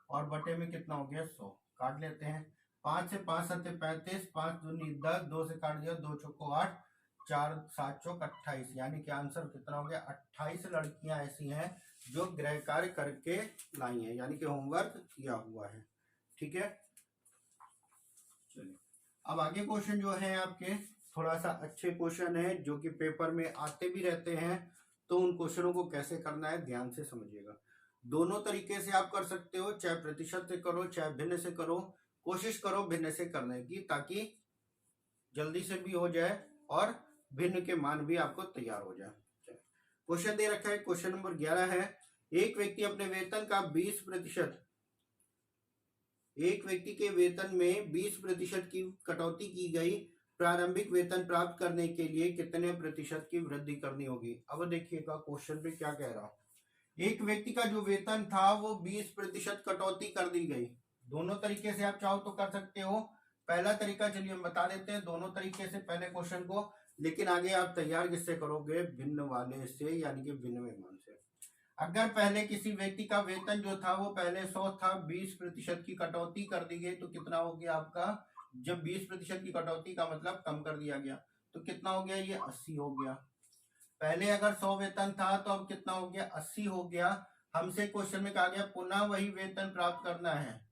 और बटे में कितना हो गया? 100। काट लेते हैं, 5 से 5 7 35, 5 दूनी 10, 2 से काट दिया, 2 चौको 8, 4 7 चौक 28, यानी कि आंसर कितना हो गया? 28 लड़कियां ऐसी हैं जो गृह कार्य करके लाई हैं, यानी कि होमवर्क किया हुआ है। ठीक है, चलिए अब आगे क्वेश्चन जो है आपके थोड़ा सा अच्छे क्वेश्चन है, जो कि पेपर में आते भी रहते हैं। तो उन क्वेश्चनों को कैसे करना है ध्यान से समझिएगा। दोनों तरीके से आप कर सकते हो, चाहे प्रतिशत से करो चाहे भिन्न से करो। कोशिश करो भिन्न से करने की, ताकि जल्दी से भी हो जाए और भिन्न के मान भी आपको तैयार हो जाए। क्वेश्चन दे रखा है, क्वेश्चन नंबर 11 है, एक व्यक्ति अपने वेतन का 20%, एक व्यक्ति के वेतन में 20% की कटौती की गई, प्रारंभिक वेतन प्राप्त करने के लिए कितने प्रतिशत की वृद्धि करनी होगी? अब देखिएगा क्वेश्चन पे क्या कह रहा, एक व्यक्ति का जो वेतन था वो 20% कटौती कर दी गई। दोनों तरीके से आप चाहो तो कर सकते हो। पहला तरीका चलिए हम बता देते हैं दोनों तरीके से पहले क्वेश्चन को, लेकिन आगे आप तैयार किससे करोगे? भिन्न वाले से, यानी कि भिन्न में मान से। अगर पहले किसी व्यक्ति का वेतन जो था वो पहले 100 था, 20% की कटौती कर दी गई, तो कितना हो गया आपका? जब 20% की कटौती का मतलब कम कर दिया गया, तो कितना हो गया? ये 80 हो गया। पहले अगर 100 वेतन था तो अब कितना हो गया? 80 हो गया। हमसे क्वेश्चन में कहा गया पुनः वही वेतन प्राप्त करना है,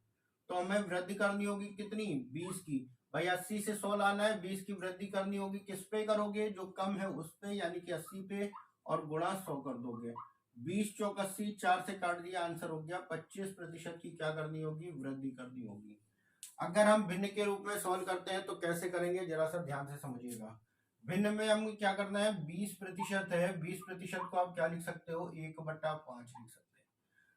तो हमें वृद्धि करनी होगी कितनी? 20 की। भाई 80 से 100 लाना है, 20 की वृद्धि करनी होगी, किस पे करोगे? जो कम है उस पे, यानी कि 80 पे, और गुणा 100 कर दोगे। 20 चौक 80, 4 से काट दिया, आंसर हो गया 25% की क्या करनी होगी? वृद्धि करनी होगी। अगर हम भिन्न के रूप में सॉल्व करते हैं तो कैसे करेंगे, जरा सा ध्यान से समझिएगा। भिन्न में हम क्या करना है? 20% है, 20% को आप क्या लिख सकते हो? 1/5 लिख सकते हैं।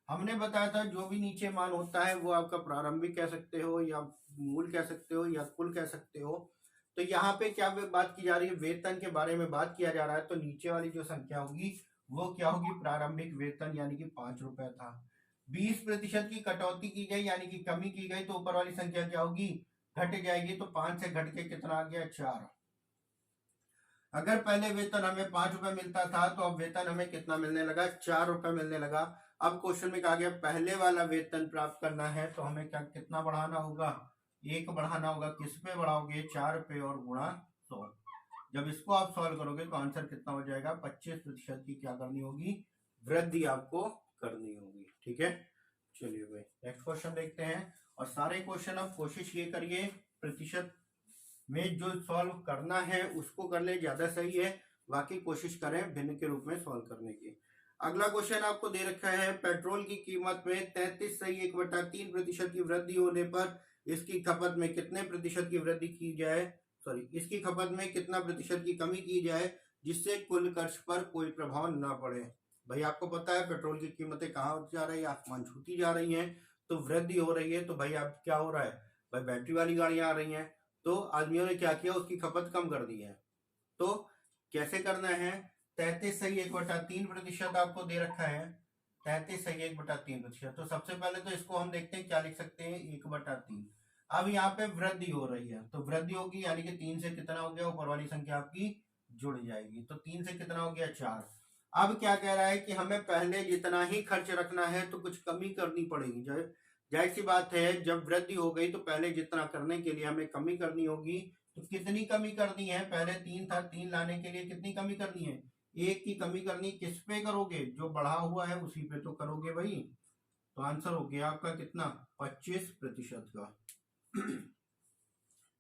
हमने बताया था जो भी नीचे मान होता है वो आपका प्रारंभिक कह सकते हो, या मूल कह सकते हो, या कुल कह सकते हो। तो यहाँ पे क्या बात की जा रही है? वेतन के बारे में बात किया जा रहा है, तो नीचे वाली जो संख्या होगी वो क्या होगी? प्रारंभिक वेतन, यानी कि 5 रुपए था। 20% की कटौती की गई, यानी कि कमी की गई, तो ऊपर वाली संख्या क्या होगी? घट जाएगी। तो 5 से घट के कितना आ गया? 4। अगर पहले वेतन हमें 5 रुपए मिलता था, तो अब वेतन हमें कितना मिलने लगा? 4 रुपए मिलने लगा। अब क्वेश्चन में कहा गया पहले वाला वेतन प्राप्त करना है, तो हमें क्या कितना बढ़ाना होगा? 1 बढ़ाना होगा। किस पे बढ़ाओगे? 4 पे, और गुणा 100। जब इसको आप सॉल्व करोगे तो आंसर कितना हो जाएगा? 25% की क्या करनी होगी? वृद्धि आपको करनी होगी। ठीक है, चलिए भाई नेक्स्ट क्वेश्चन देखते हैं। और सारे क्वेश्चन आप कोशिश ये करिए प्रतिशत में जो सॉल्व करना है उसको कर ले, ज्यादा सही है। बाकी कोशिश करें भिन्न के रूप में सॉल्व करने की। अगला क्वेश्चन आपको दे रखा है, पेट्रोल की कीमत में 33.1/3% की वृद्धि होने पर इसकी खपत में कितने प्रतिशत की वृद्धि की जाए, सॉरी इसकी खपत में कितना प्रतिशत की कमी की जाए जिससे कुल खर्च पर कोई प्रभाव न पड़े। भाई आपको पता है पेट्रोल की कीमतें कहाँ जा रही है, आसमान छूती जा रही हैं, तो वृद्धि हो रही है। तो भाई अब क्या हो रहा है, भाई बैटरी वाली गाड़ियां आ रही हैं, तो आदमियों ने क्या किया, उसकी खपत कम कर दी है। तो कैसे करना है, 33.1/3% आपको दे रखा है, 33.1/3%। तो सबसे पहले तो इसको हम देखते हैं क्या लिख सकते हैं, 1/3। अब यहाँ पे वृद्धि हो रही है, तो वृद्धि होगी यानी कि 3 से कितना हो गया, ऊपर वाली संख्या आपकी जुड़ जाएगी। तो 3 से कितना हो गया, 4। अब क्या कह रहा है कि हमें पहले जितना ही खर्च रखना है तो कुछ कमी करनी पड़ेगी। जाहिर सी बात है, जब वृद्धि हो गई तो पहले जितना करने के लिए हमें कमी करनी होगी। तो कितनी कमी करनी है, पहले 3 था, 3 लाने के लिए कितनी कमी करनी है, 1 की कमी करनी। किस पे करोगे, जो बढ़ा हुआ है उसी पे तो करोगे भाई। तो आंसर हो गया आपका कितना, 25% का।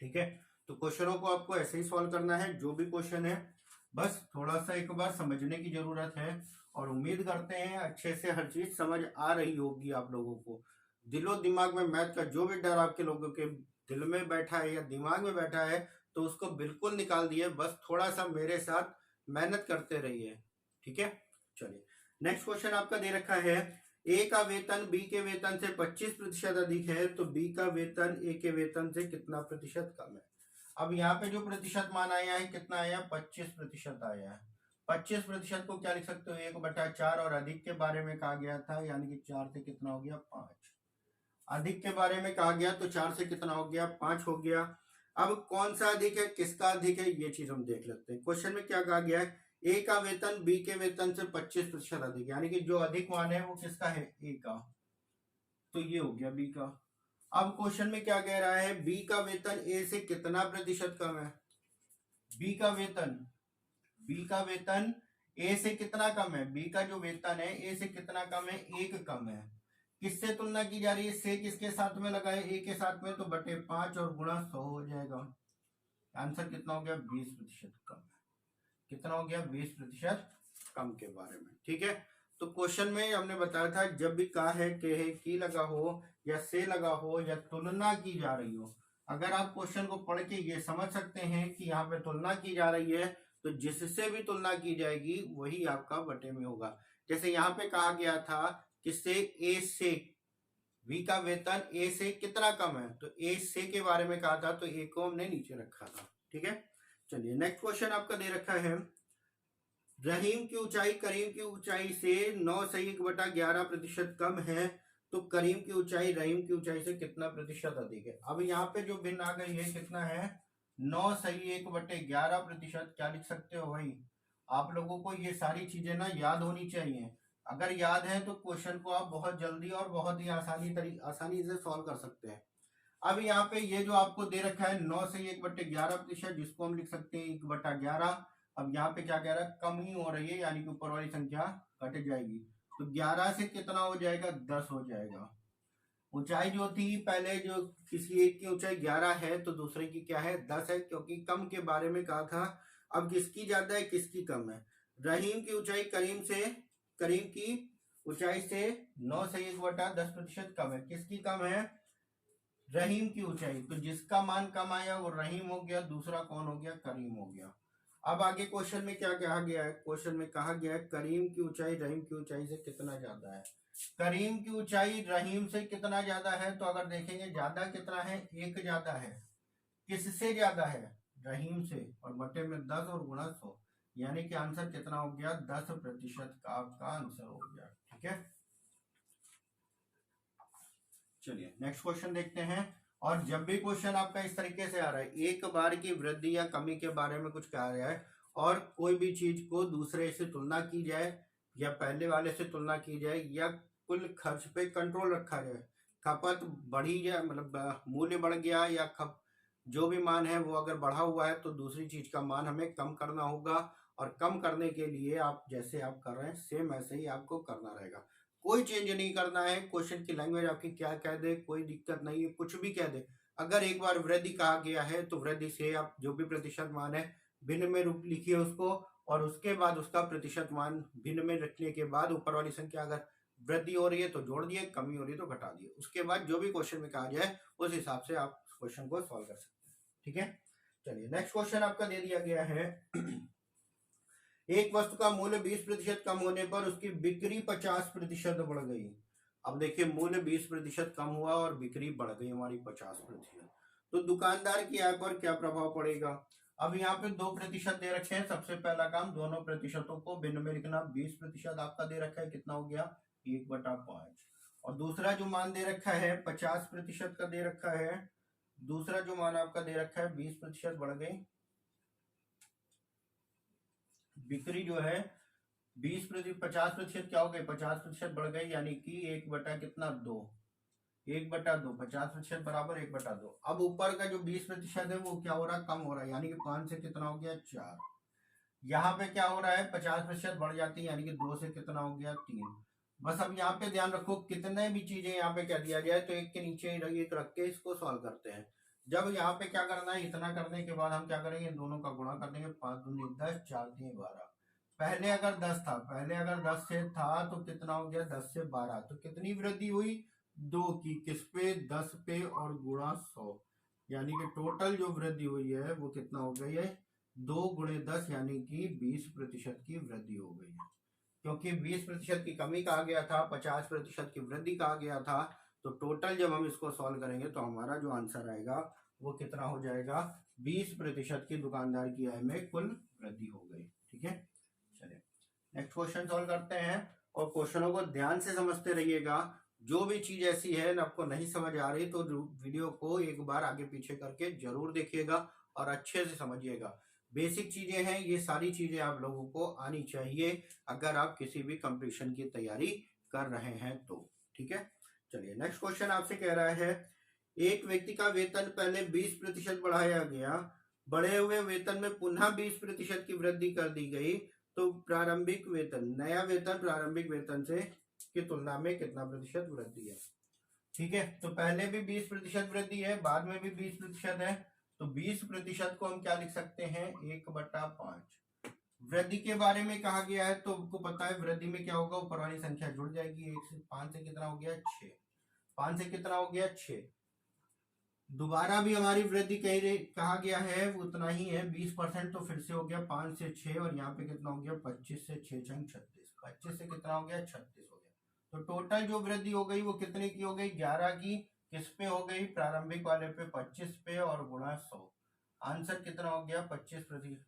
ठीक है, तो क्वेश्चनों को आपको ऐसे ही सॉल्व करना है, जो भी क्वेश्चन है बस थोड़ा सा एक बार समझने की जरूरत है। और उम्मीद करते हैं अच्छे से हर चीज समझ आ रही होगी आप लोगों को। दिलो दिमाग में मैथ का जो भी डर आपके लोगों के दिल में बैठा है या दिमाग में बैठा है, तो उसको बिल्कुल निकाल दिए। बस थोड़ा सा मेरे साथ मेहनत करते रहिए। ठीक है, चलिए नेक्स्ट क्वेश्चन आपका दे रखा है, ए का वेतन बी के वेतन से 25% अधिक है, तो बी का वेतन ए के वेतन से कितना प्रतिशत कम है। अब यहाँ पे जो प्रतिशत मान आया है कितना आया, 25% आया है। 25% को क्या लिख सकते हो, 1/4। और अधिक के बारे में कहा गया था, यानी कि 4 से कितना हो गया, 5। अधिक के बारे में कहा गया तो 4 से कितना हो गया, 5 हो गया। अब कौन सा अधिक है, किसका अधिक है, ये चीज हम देख लेते हैं। क्वेश्चन में क्या कहा गया है, ए का वेतन बी के वेतन से 25% अधिक, यानी कि जो अधिक मान है वो किसका है, ए का। तो ये हो गया बी का। अब क्वेश्चन में क्या कह रहा है, बी का वेतन ए से कितना प्रतिशत कम है। बी का वेतन, बी का वेतन ए से कितना कम है, बी का जो वेतन है ए से कितना कम है, 1 कम है। किससे तुलना की जा रही है, से किसके साथ में लगा है, ए के साथ में, तो बटे 5 और गुणा 100 हो जाएगा। आंसर कितना हो गया, 20% कम है। कितना हो गया, 20% कम के बारे में। ठीक है, तो क्वेश्चन में हमने बताया था, जब भी का है, के है, की लगा हो या से लगा हो या तुलना की जा रही हो, अगर आप क्वेश्चन को पढ़ के ये समझ सकते हैं कि यहाँ पे तुलना की जा रही है, तो जिससे भी तुलना की जाएगी वही आपका बटे में होगा। जैसे यहाँ पे कहा गया था कि से ए से, बी का वेतन ए से कितना कम है, तो ए से के बारे में कहा था, तो ए को हमने नीचे रखा था। ठीक है, चलिए नेक्स्ट क्वेश्चन आपका दे रखा है, रहीम की ऊंचाई करीम की ऊंचाई से 9/11% कम है, तो करीम की ऊंचाई रहीम की ऊंचाई से कितना प्रतिशत अधिक है। अब यहाँ पे जो भिन्न आ गई है कितना है, 9/11%। क्या लिख सकते हो भाई, आप लोगों को ये सारी चीजें ना याद होनी चाहिए। अगर याद है तो क्वेश्चन को आप बहुत जल्दी और बहुत ही आसानी से सॉल्व कर सकते हैं। अब यहाँ पे ये जो आपको दे रखा है 9/11%, जिसको हम लिख सकते हैं 1/11। अब यहाँ पे क्या कह रहा है, कम ही हो रही है, यानी कि ऊपर वाली संख्या कट जाएगी। तो 11 से कितना हो जाएगा, 10 हो जाएगा। ऊंचाई जो थी पहले, जो किसी एक की ऊंचाई 11 है तो दूसरे की क्या है, 10 है, क्योंकि कम के बारे में कहा था। अब किसकी ज्यादा है, किसकी कम है। रहीम की ऊंचाई करीम की ऊंचाई से 9/1/10% कम है। किसकी कम है, रहीम की ऊंचाई। तो जिसका मान कम आया वो रहीम हो गया, दूसरा कौन हो गया, करीम हो गया। अब आगे क्वेश्चन में क्या कहा गया है, क्वेश्चन में कहा गया है करीम की ऊंचाई रहीम की ऊंचाई से कितना ज्यादा है। करीम की ऊंचाई रहीम से कितना ज्यादा है, तो अगर देखेंगे ज्यादा कितना है, 1 ज्यादा है। किससे ज्यादा है, रहीम से, और बटे में 10 और गुणा 100, यानी कि आंसर कितना हो गया, 10% का आपका आंसर हो गया। ठीक है, चलिए नेक्स्ट क्वेश्चन देखते हैं। और जब भी क्वेश्चन आपका इस तरीके से आ रहा है, एक बार की वृद्धि या कमी के बारे में कुछ कहा गया है, और कोई भी चीज को दूसरे से तुलना की जाए या पहले वाले से तुलना की जाए, या कुल खर्च पे कंट्रोल रखा जाए, खपत बढ़ी जाए, मतलब मूल्य बढ़ गया या जो भी मान है वो अगर बढ़ा हुआ है, तो दूसरी चीज का मान हमें कम करना होगा। और कम करने के लिए आप जैसे आप कर रहे हैं सेम ऐसे ही आपको करना रहेगा। कोई चेंज नहीं करना है, क्वेश्चन की लैंग्वेज आपकी क्या कह दे कोई दिक्कत नहीं है, कुछ भी कह दे। अगर एक बार वृद्धि कहा गया है तो वृद्धि से आप जो भी प्रतिशत मान है भिन्न में रूप लिखिए उसको, और उसके बाद उसका प्रतिशत मान भिन्न में रखने के बाद ऊपर वाली संख्या अगर वृद्धि हो रही है तो जोड़ दिए, कमी हो रही है तो घटा दिए। उसके बाद जो भी क्वेश्चन में कहा जाए उस हिसाब से आप क्वेश्चन को सॉल्व कर सकते हैं। ठीक है, चलिए नेक्स्ट क्वेश्चन आपका दे दिया गया है। एक वस्तु का मूल्य 20% कम होने पर उसकी बिक्री 50% बढ़ गई। अब देखिए मूल्य 20% कम हुआ और बिक्री बढ़ गई हमारी 50%, तो दुकानदार की आय पर क्या प्रभाव पड़ेगा। अब यहाँ पे 2% दे रखे हैं। सबसे पहला काम दोनों प्रतिशतों को भिन्न में लिखना। 20% आपका दे रखा है, कितना हो गया 1/5, और दूसरा जो मान दे रखा है 50% का दे रखा है। दूसरा जो मान आपका दे रखा है 20% बढ़ गई, बिक्री जो है 50% क्या हो गई, 50% बढ़ गई, यानी कि 1 बटा कितना 2, 1/2, 50% बराबर 1/2। अब ऊपर का जो 20% है वो क्या हो रहा है, कम हो रहा है, यानी कि 5 से कितना हो गया 4। यहाँ पे क्या हो रहा है 50% बढ़ जाती है, यानी कि 2 से कितना हो गया 3। बस अब यहाँ पे ध्यान रखो कितने भी चीजें यहाँ पे क्या दिया जाए तो एक के नीचे एक रख के इसको सॉल्व करते हैं। जब यहाँ पे क्या करना है, इतना करने के बाद हम क्या करेंगे, दोनों का गुणा कर देंगे। 5 दूनी 10, 4 तीन 12। पहले अगर 10 था, पहले अगर 10 से था तो कितना हो गया 10 से 12, तो कितनी वृद्धि हुई 2 की, किस पे 10 पे और गुणा 100, यानी कि टोटल जो वृद्धि हुई है वो कितना हो गई है 2 गुणे 10, यानी कि 20% की वृद्धि हो गई है। क्योंकि 20% की कमी कहा गया था, 50% की वृद्धि कहा गया था, तो टोटल जब हम इसको सॉल्व करेंगे तो हमारा जो आंसर आएगा वो कितना हो जाएगा, 20% की दुकानदार की आय में कुल वृद्धि हो गई। ठीक है, चलिए नेक्स्ट क्वेश्चन सॉल्व करते हैं, और क्वेश्चनों को ध्यान से समझते रहिएगा। जो भी चीज ऐसी है ना आपको नहीं समझ आ रही तो वीडियो को एक बार आगे पीछे करके जरूर देखिएगा और अच्छे से समझिएगा। बेसिक चीजें हैं, ये सारी चीजें आप लोगों को आनी चाहिए अगर आप किसी भी कंपटीशन की तैयारी कर रहे हैं तो। ठीक है, चलिए नेक्स्ट क्वेश्चन आपसे कह रहा है, एक व्यक्ति का वेतन पहले 20% बढ़ाया गया, बढ़े हुए वेतन में पुनः 20% की वृद्धि कर दी गई, तो प्रारंभिक वेतन, नया वेतन प्रारंभिक वेतन से की तुलना में कितना प्रतिशत वृद्धि है। ठीक है, तो पहले भी 20% वृद्धि है, बाद में भी 20% है, तो 20% को हम क्या लिख सकते हैं 1/5। वृद्धि के बारे में कहा गया है तो आपको पता है वृद्धि में क्या होगा, ऊपर वाली संख्या जुड़ जाएगी। 1 से 5 से कितना हो गया 6, 5 से कितना हो गया 6। दोबारा भी हमारी वृद्धि कहा गया है उतना ही है 20%, तो फिर से हो गया 5 से 6, और यहाँ पे कितना हो गया 25 से 6 36, 25 से कितना हो गया 36 हो गया। तो टोटल जो वृद्धि हो गई वो कितने की हो गई 11 की। किस पे हो गई, प्रारंभिक वाले पे 25 पे और गुणा 100। आंसर कितना हो गया 25%,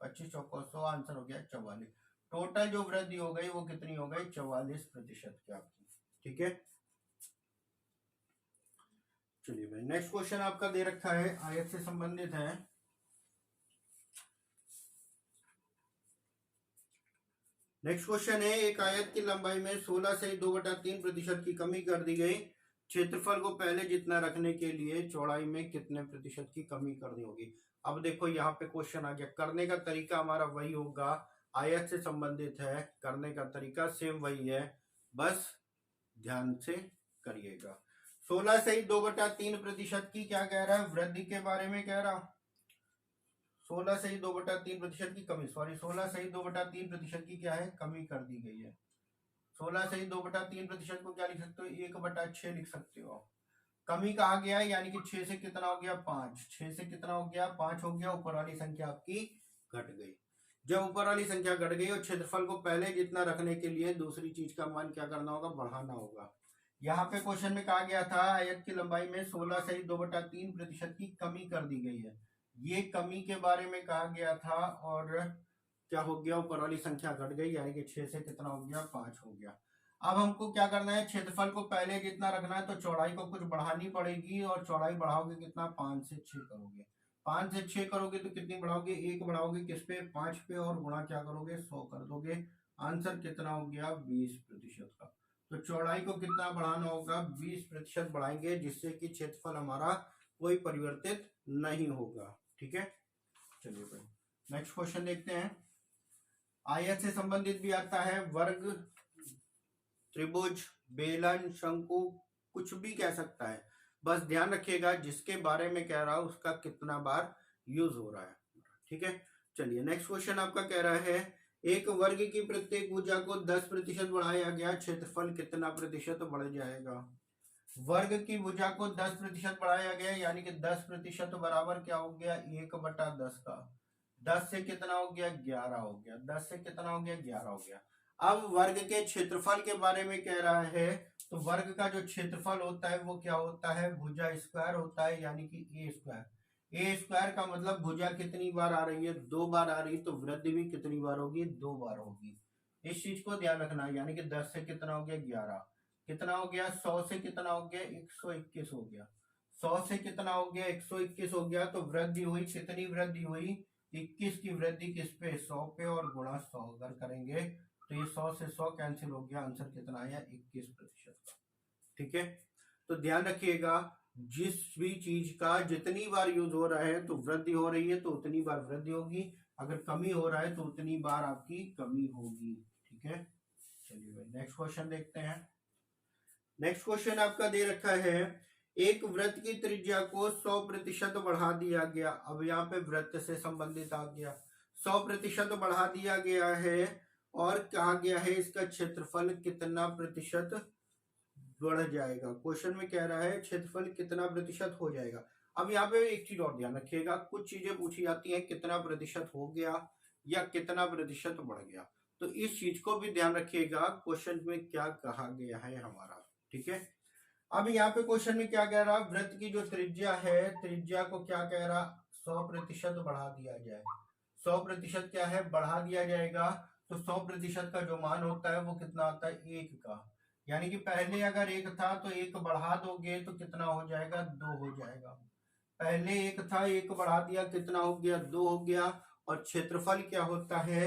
25 चौको 100, आंसर हो गया 44। टोटल जो वृद्धि हो गई वो कितनी हो गई 44% की आपकी। ठीक है, चलिए भाई नेक्स्ट क्वेश्चन आपका दे रखा है, आयत से संबंधित है। नेक्स्ट क्वेश्चन है, एक आयत की लंबाई में 16 से 2/3% की कमी कर दी गई, क्षेत्रफल को पहले जितना रखने के लिए चौड़ाई में कितने प्रतिशत की कमी करनी होगी। अब देखो यहाँ पे क्वेश्चन आ गया, करने का तरीका हमारा वही होगा, आयत से संबंधित है, करने का तरीका सेम वही है, बस ध्यान से करिएगा। 16 से ही 2/3% की क्या कह रहा है, वृद्धि के बारे में कह रहा। 16 से ही 2/3% की कमी, सॉरी 16 से ही 2/3% की क्या है कमी कर दी गई है। 16 से ही 2/3% को क्या लिख सकते हो 1/6 लिख सकते हो। कमी कहा गया है यानी कि 6 से कितना हो गया 5, 6 से कितना हो गया 5 हो गया, ऊपर वाली संख्या आपकी घट गई। जब ऊपर वाली संख्या घट गई और क्षेत्रफल को पहले जितना रखने के लिए दूसरी चीज का मान क्या करना होगा, बढ़ाना होगा। यहाँ पे क्वेश्चन में कहा गया था आयत की लंबाई में 16 से ही 2/3% की कमी कर दी गई है, ये कमी के बारे में कहा गया था, और क्या हो गया ऊपर वाली संख्या घट गई, यानी कि 6 से कितना हो गया 5 हो गया। अब हमको क्या करना है, क्षेत्रफल को पहले जितना रखना है तो चौड़ाई को कुछ बढ़ानी पड़ेगी, और चौड़ाई बढ़ाओगे कितना 5 से 6 करोगे। 5 से 6 करोगे तो कितनी बढ़ाओगे 1 बढ़ाओगे, किस पे 5 पे, और गुणा क्या करोगे 100 कर दोगे। आंसर कितना हो गया 20% का। तो चौड़ाई को कितना बढ़ाना होगा 20% बढ़ाएंगे, जिससे कि क्षेत्रफल हमारा कोई परिवर्तित नहीं होगा। ठीक है, चलिए भाई नेक्स्ट क्वेश्चन देखते हैं। आयत से संबंधित भी आता है, वर्ग, त्रिभुज, बेलन, शंकु, कुछ भी कह सकता है, बस ध्यान रखिएगा जिसके बारे में कह रहा हूं उसका कितना बार यूज हो रहा है। ठीक है, चलिए नेक्स्ट क्वेश्चन आपका कह रहा है एक वर्ग की प्रत्येक भुजा को 10% बढ़ाया गया, क्षेत्रफल कितना प्रतिशत बढ़ जाएगा। वर्ग की भुजा को 10% बढ़ाया गया, यानी कि 10% बराबर क्या हो गया 1/10 का। 10 से कितना हो गया 11 हो गया, 10 से कितना हो गया 11 हो गया। अब वर्ग के क्षेत्रफल के बारे में कह रहा है, तो वर्ग का जो क्षेत्रफल होता है वो क्या होता है भुजा स्क्वायर होता है, यानी कि ए स्क्वायर। ए स्क्वायर का मतलब भुजा कितनी बार आ रही है 2 बार आ रही है, तो वृद्धि भी कितनी बार होगी 2 बार होगी। इस चीज को ध्यान रखना है, यानी कि 10 से कितना हो गया 11, कितना हो गया 100 से कितना हो गया 121 हो गया, 100 से कितना हो गया 121 हो गया। तो वृद्धि हुई, कितनी वृद्धि हुई 21 की वृद्धि किस पे 100 पे, और गुणा 100 अगर करेंगे तो ये 100 से 100 कैंसिल हो गया, आंसर कितना आया 21% का। ठीक है, तो ध्यान रखिएगा जिस भी चीज का जितनी बार यूज हो रहा है तो वृद्धि हो रही है तो उतनी बार वृद्धि होगी, अगर कमी हो रहा है तो उतनी बार आपकी कमी होगी। ठीक है, चलिए भाई नेक्स्ट क्वेश्चन देखते हैं। नेक्स्ट क्वेश्चन आपका दे रखा है एक वृत्त की त्रिज्या को 100% बढ़ा दिया गया। अब यहाँ पे वृत्त से संबंधित आ गया, 100% बढ़ा दिया गया है और कहा गया है इसका क्षेत्रफल कितना प्रतिशत बढ़ जाएगा। क्वेश्चन में कह रहा है क्षेत्रफल कितना प्रतिशत हो जाएगा। अब यहाँ पे एक चीज और ध्यान रखिएगा, कुछ चीजें पूछी जाती हैं कितना प्रतिशत हो गया या कितना प्रतिशत बढ़ गया, तो इस चीज को भी ध्यान रखिएगा क्वेश्चन में क्या कहा गया है हमारा। ठीक है, अब यहाँ पे क्वेश्चन में क्या कह रहा वृत्त की जो त्रिज्या है, त्रिज्या को क्या कह रहा 100% बढ़ा दिया जाए। 100% क्या है बढ़ा दिया जाएगा, तो 100% का जो मान होता है वो कितना आता है 1 का, यानी कि पहले अगर 1 था तो 1 बढ़ा दोगे तो कितना हो जाएगा 2 हो जाएगा। पहले 1 था 1 बढ़ा दिया कितना हो गया 2 हो गया। और क्षेत्रफल क्या होता है,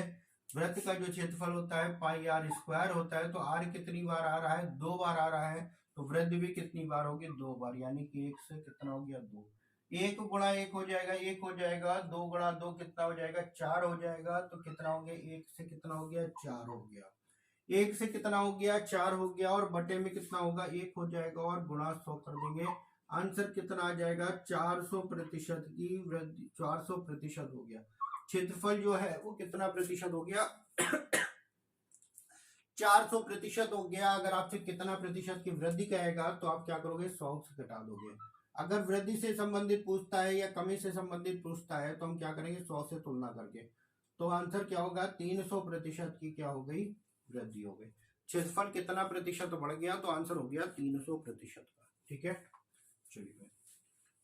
वृत्त का जो क्षेत्रफल होता है पाई आर स्क्वायर होता है, तो आर कितनी बार आ रहा है 2 बार आ रहा है, तो वृद्धि भी कितनी बार होगी 2 बार, यानी कि 1 से कितना हो गया 2। 1 गुणा 1 हो जाएगा 1 हो जाएगा, 2 गुणा 2 कितना हो जाएगा 4 हो जाएगा, तो कितना हो गया 1 से कितना हो गया 4 हो गया, 1 से कितना हो गया 4 हो गया, और बटे में कितना होगा 1 हो जाएगा, और गुणा 100 कर देंगे, आंसर कितना आ जाएगा 400% की वृद्धि, 400% हो गया। क्षेत्रफल जो है वो कितना प्रतिशत हो गया 400% हो गया। अगर आपसे कितना प्रतिशत की वृद्धि कहेगा तो आप क्या करोगे 100 से घटा दोगे। अगर वृद्धि से संबंधित पूछता है या कमी से संबंधित पूछता है तो हम क्या करेंगे 100 से तुलना करके, तो आंसर क्या होगा 300% की क्या हो गई वृद्धि हो गई। क्षेत्रफल कितना प्रतिशत बढ़ गया, तो आंसर हो गया 300% का। ठीक है, चलिए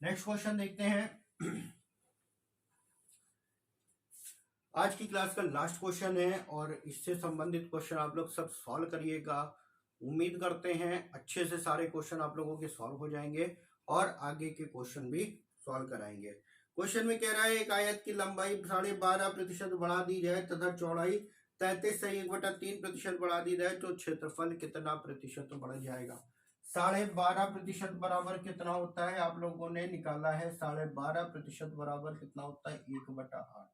नेक्स्ट क्वेश्चन देखते हैं। आज की क्लास का लास्ट क्वेश्चन है और इससे संबंधित क्वेश्चन आप लोग सब सॉल्व करिएगा। उम्मीद करते हैं अच्छे से सारे क्वेश्चन आप लोगों के सॉल्व हो जाएंगे और आगे के क्वेश्चन भी सॉल्व कराएंगे। क्वेश्चन में कह रहा है एक आयत की लंबाई 12.5% बढ़ा दी जाए तथा चौड़ाई 33 से 1/3% बढ़ा दी जाए तो क्षेत्रफल कितना प्रतिशत बढ़ जाएगा। 12.5% बराबर कितना होता है, आप लोगों ने निकाला है 12.5% बराबर कितना होता है 1/8।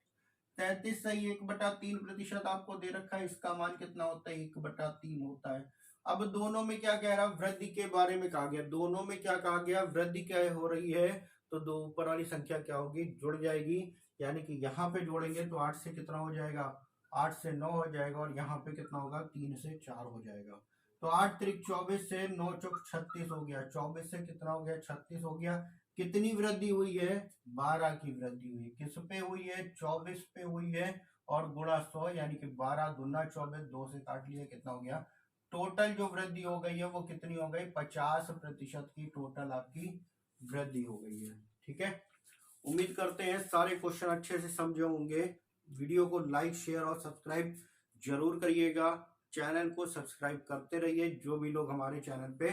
33 से 1/3% आपको दे रखा है, इसका मान कितना होता है 1/3 होता है। अब दोनों में क्या कह रहा है वृद्धि के बारे में कहा गया, दोनों में क्या कहा गया वृद्धि क्या हो रही है, तो दो ऊपर वाली संख्या क्या होगी जुड़ जाएगी, यानी कि यहाँ पे जोड़ेंगे तो 8 से कितना हो जाएगा 8 से 9 हो जाएगा, और यहाँ पे कितना होगा 3 से 4 हो जाएगा। तो 8 त्रिक 24 से 9 चौक 36 हो गया, 24 से कितना हो गया 36 हो गया। कितनी वृद्धि हुई है 12 की वृद्धि हुई, किस पे हुई है 24 पे हुई है, और गुणा 100 यानी कि 12 दूना 24, 2 से काट लिया कितना हो गया, टोटल जो वृद्धि हो गई है वो कितनी हो गई 50% की टोटल आपकी वृद्धि हो गई है। ठीक है, उम्मीद करते हैं सारे क्वेश्चन अच्छे से समझे होंगे। वीडियो को लाइक शेयर और सब्सक्राइब जरूर करिएगा, चैनल को सब्सक्राइब करते रहिए जो भी लोग हमारे चैनल पे